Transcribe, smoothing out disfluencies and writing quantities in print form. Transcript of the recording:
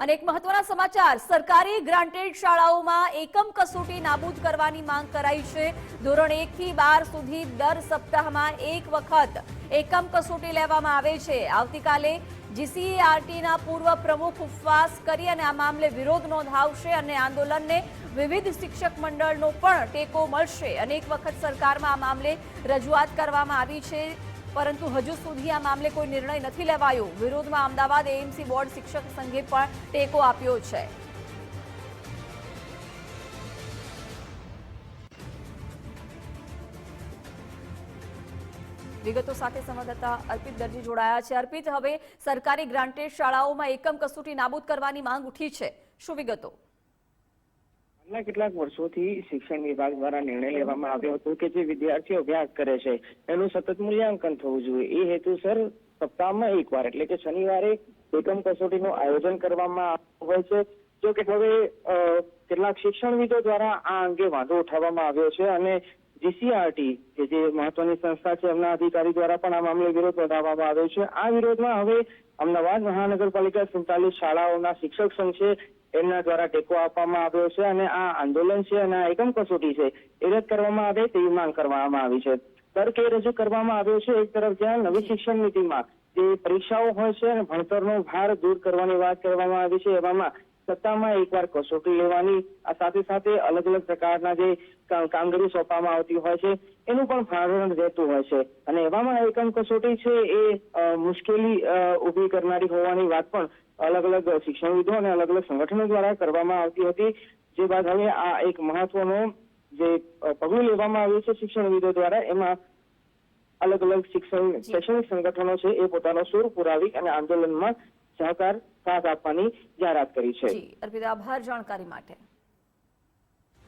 અને એક મહત્વના સમાચાર, સરકારી ગ્રાન્ટેડ શાળાઓમાં એકમ કસોટી નાબૂદ કરવાની માંગ કરાઈ છે। ધોરણ 1 થી 12 સુધી દર સપ્તાહમાં એક વખત એકમ કસોટી લેવામાં આવે છે। આવતીકાલે જીસીઈઆરટીના પૂર્વ પ્રમુખ ઉપવાસ કરી અને આ મામલે વિરોધ નોંધાવશે અને આંદોલનને વિવિધ શિક્ષક મંડળનો પણ ટેકો મળશે। અનેક વખત સરકારમાં આ મામલે રજૂઆત કરવામાં આવી છે, પરંતુ હજુ સુધી આ મામલે કોઈ નિર્ણય નથી લેવાયો। વિરોધમાં અમદાવાદ એએમસી બોર્ડ શિક્ષક સંઘે પણ ટેકો આપ્યો છે। વિગતો સાથે સંવાદદાતા અર્પિત દરજી જોડાયા છે। અર્પિત, હવે સરકારી ગ્રાન્ટેડ શાળાઓમાં એકમ કસોટી નાબૂદ કરવાની માંગ ઉઠી છે, શું વિગતો? કેટલાક વર્ષોથી શિક્ષણ વિભાગ દ્વારા નિર્ણય લેવામાં આવ્યો હતો કે જે વિદ્યાર્થીઓ અભ્યાસ કરે છે એનું સતત મૂલ્યાંકન થવું જોઈએ। એ હેતુસર સપ્તાહમાં એકવાર એટલે કે શનિવારે એકમ કસોટીનું આયોજન કરવામાં આવતું હોય છે। જો કે હવે કેટલાક શિક્ષણવિદો દ્વારા આ અંગે વાંધો ઉઠાવવામાં આવ્યો છે અને જીસીઆરટી કે જે મહત્વની સંસ્થા છે એમના અધિકારી દ્વારા પણ આ મામલે વિરોધ નોંધાવવામાં આવ્યો છે। આ વિરોધમાં હવે અમદાવાદ મહાનગરપાલિકા 47 શાળાઓના શિક્ષક સંઘ છે એમના દ્વારા ટેકો આપવામાં આવ્યો છે અને આ આંદોલન છે અને આ એકમ કસોટી છે એ રદ કરવામાં આવે તેવી માંગ કરવામાં આવી છે। તર્ક એ રજૂ કરવામાં આવ્યો છે, એક તરફ જ્યાં નવી શિક્ષણ નીતિમાં જે પરીક્ષાઓ હોય છે અને ભણતરનો ભાર દૂર કરવાની વાત કરવામાં આવી છે, એવામાં સપ્તાહમાં એકવાર કસોટી લેવાની, આ સાથે સાથે અલગ અલગ પ્રકારના જે કામગીરી સોંપવામાં આવતી હોય છે એનું પણ ભારણ રહેતું હોય છે અને એવામાં એકમ કસોટી છે એ મુશ્કેલી ઊભી કરનારી હોવાની વાત પણ અલગ અલગ શિક્ષણવિદો અને અલગ અલગ સંગઠનો દ્વારા કરવામાં આવતી હતી। જે બાદ હવે આ એક મહત્વનો જે પગલું લેવામાં આવ્યું છે શિક્ષણવિદો દ્વારા, એમાં અલગ અલગ શૈક્ષણિક સંગઠનો છે એ પોતાનો સૂર પુરાવી અને આંદોલનમાં સહકાર સાથ આપવાની જાહેરાત કરી છે। અર્પિત, આભાર જાણકારી માટે।